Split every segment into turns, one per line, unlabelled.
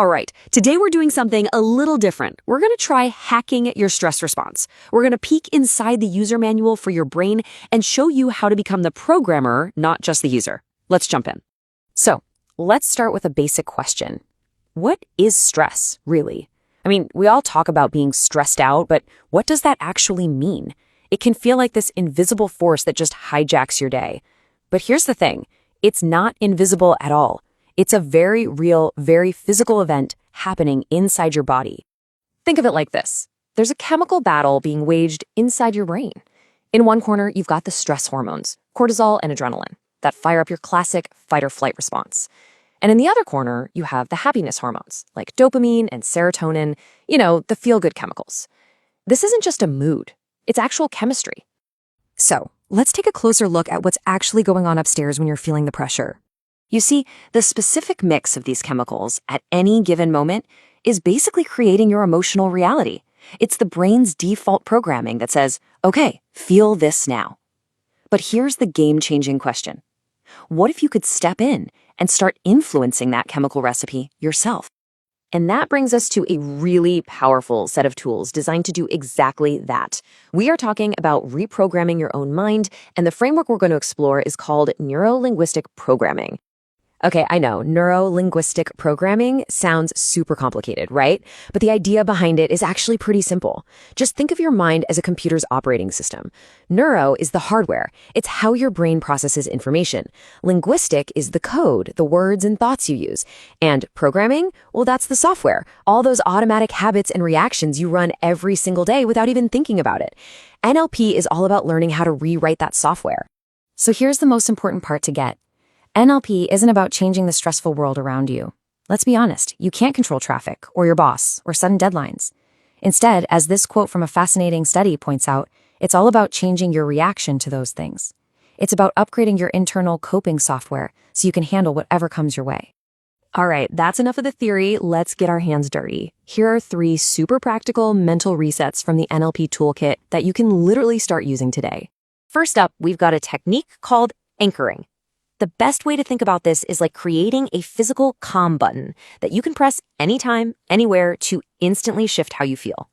All right, today we're doing something a little different. We're going to try hacking your stress response. We're going to peek inside the user manual for your brain and show you how to become the programmer, not just the user. Let's jump in. So, let's start with a basic question. What is stress, really? I mean, we all talk about being stressed out, but what does that actually mean? It can feel like this invisible force that just hijacks your day. But here's the thing. It's not invisible at all. It's a very real, very physical event happening inside your body. Think of it like this. There's a chemical battle being waged inside your brain. In one corner, you've got the stress hormones, cortisol and adrenaline, that fire up your classic fight-or-flight response. And in the other corner, you have the happiness hormones, like dopamine and serotonin, the feel-good chemicals. This isn't just a mood. It's actual chemistry. So, let's take a closer look at what's actually going on upstairs when you're feeling the pressure. You see, the specific mix of these chemicals at any given moment is basically creating your emotional reality. It's the brain's default programming that says, okay, feel this now. But here's the game-changing question. What if you could step in and start influencing that chemical recipe yourself? And that brings us to a really powerful set of tools designed to do exactly that. We are talking about reprogramming your own mind, and the framework we're going to explore is called neuro-linguistic programming. Okay, I know, neuro-linguistic programming sounds super complicated, right? But the idea behind it is actually pretty simple. Just think of your mind as a computer's operating system. Neuro is the hardware. It's how your brain processes information. Linguistic is the code, the words and thoughts you use. And programming, well, that's the software. All those automatic habits and reactions you run every single day without even thinking about it. NLP is all about learning how to rewrite that software. So here's the most important part to get. NLP isn't about changing the stressful world around you. Let's be honest, you can't control traffic, or your boss, or sudden deadlines. Instead, as this quote from a fascinating study points out, it's all about changing your reaction to those things. It's about upgrading your internal coping software so you can handle whatever comes your way. All right, that's enough of the theory. Let's get our hands dirty. Here are 3 super practical mental resets from the NLP toolkit that you can literally start using today. First up, we've got a technique called anchoring. The best way to think about this is like creating a physical calm button that you can press anytime, anywhere to instantly shift how you feel.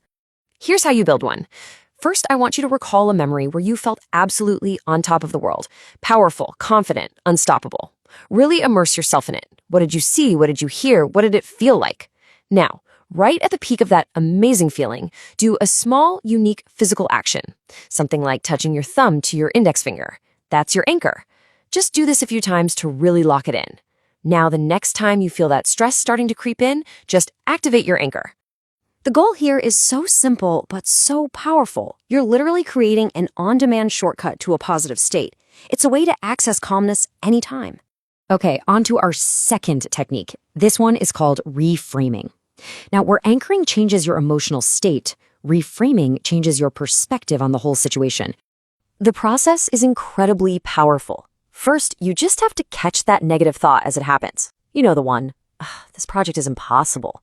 Here's how you build one. First, I want you to recall a memory where you felt absolutely on top of the world, powerful, confident, unstoppable. Really immerse yourself in it. What did you see? What did you hear? What did it feel like? Now, right at the peak of that amazing feeling, do a small, unique physical action. Something like touching your thumb to your index finger. That's your anchor. Just do this a few times to really lock it in. Now, the next time you feel that stress starting to creep in, just activate your anchor. The goal here is so simple, but so powerful. You're literally creating an on-demand shortcut to a positive state. It's a way to access calmness anytime. Okay, on to our second technique. This one is called reframing. Now, where anchoring changes your emotional state, reframing changes your perspective on the whole situation. The process is incredibly powerful. First, you just have to catch that negative thought as it happens. You know the one, this project is impossible.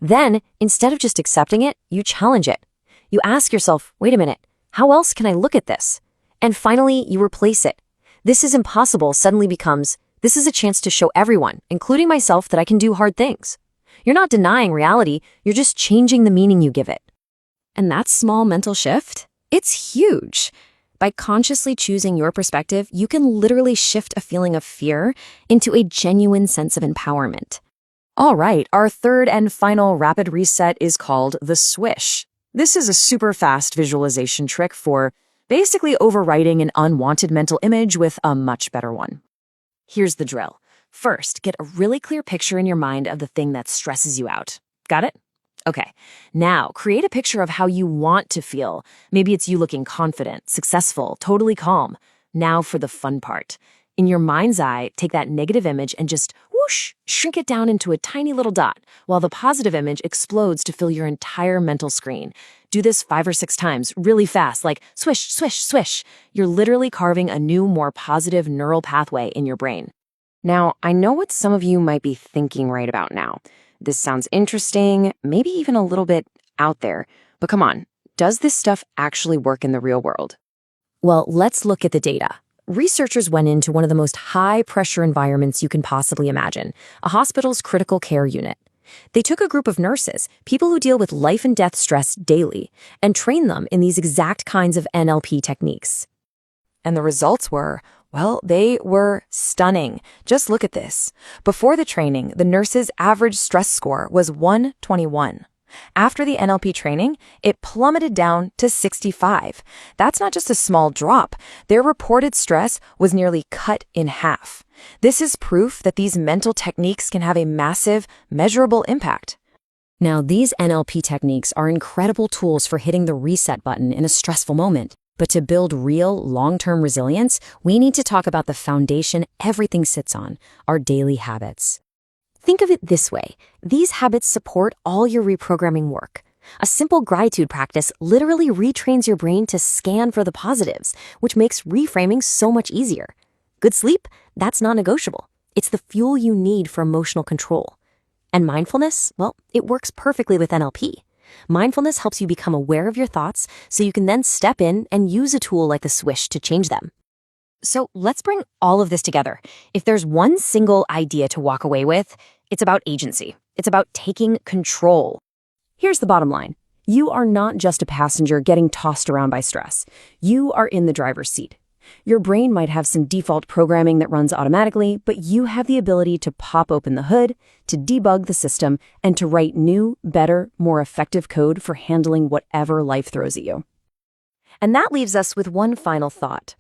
Then, instead of just accepting it, you challenge it. You ask yourself, wait a minute, how else can I look at this? And finally, you replace it. This is impossible suddenly becomes, this is a chance to show everyone, including myself, that I can do hard things. You're not denying reality, you're just changing the meaning you give it. And that small mental shift, it's huge. By consciously choosing your perspective, you can literally shift a feeling of fear into a genuine sense of empowerment. All right, our third and final rapid reset is called the swish. This is a super fast visualization trick for basically overwriting an unwanted mental image with a much better one. Here's the drill. First, get a really clear picture in your mind of the thing that stresses you out. Got it? Okay, now create a picture of how you want to feel. Maybe it's you looking confident, successful, totally calm. Now for the fun part. In your mind's eye, take that negative image and just whoosh, shrink it down into a tiny little dot, while the positive image explodes to fill your entire mental screen. Do this 5 or 6 times, really fast, like swish, swish, swish. You're literally carving a new, more positive neural pathway in your brain. Now, I know what some of you might be thinking right about now. This sounds interesting, maybe even a little bit out there, but come on, does this stuff actually work in the real world? Well, let's look at the data. Researchers went into one of the most high-pressure environments you can possibly imagine, a hospital's critical care unit. They took a group of nurses, people who deal with life and death stress daily, and trained them in these exact kinds of NLP techniques. And the results were, well, they were stunning. Just look at this. Before the training, the nurses' average stress score was 121. After the NLP training, it plummeted down to 65. That's not just a small drop. Their reported stress was nearly cut in half. This is proof that these mental techniques can have a massive, measurable impact. Now, these NLP techniques are incredible tools for hitting the reset button in a stressful moment. But to build real, long-term resilience, we need to talk about the foundation everything sits on, our daily habits. Think of it this way. These habits support all your reprogramming work. A simple gratitude practice literally retrains your brain to scan for the positives, which makes reframing so much easier. Good sleep? That's non-negotiable. It's the fuel you need for emotional control. And mindfulness? Well, it works perfectly with NLP. Mindfulness helps you become aware of your thoughts so you can then step in and use a tool like the swish to change them. So let's bring all of this together. If there's one single idea to walk away with, it's about agency. It's about taking control. Here's the bottom line. You are not just a passenger getting tossed around by stress. You are in the driver's seat. Your brain might have some default programming that runs automatically, but you have the ability to pop open the hood, to debug the system, and to write new, better, more effective code for handling whatever life throws at you. And that leaves us with one final thought.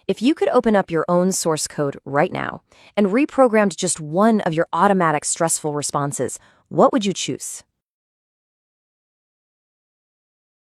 If you could open up your own source code right now and reprogrammed just one of your automatic stressful responses, what would you choose?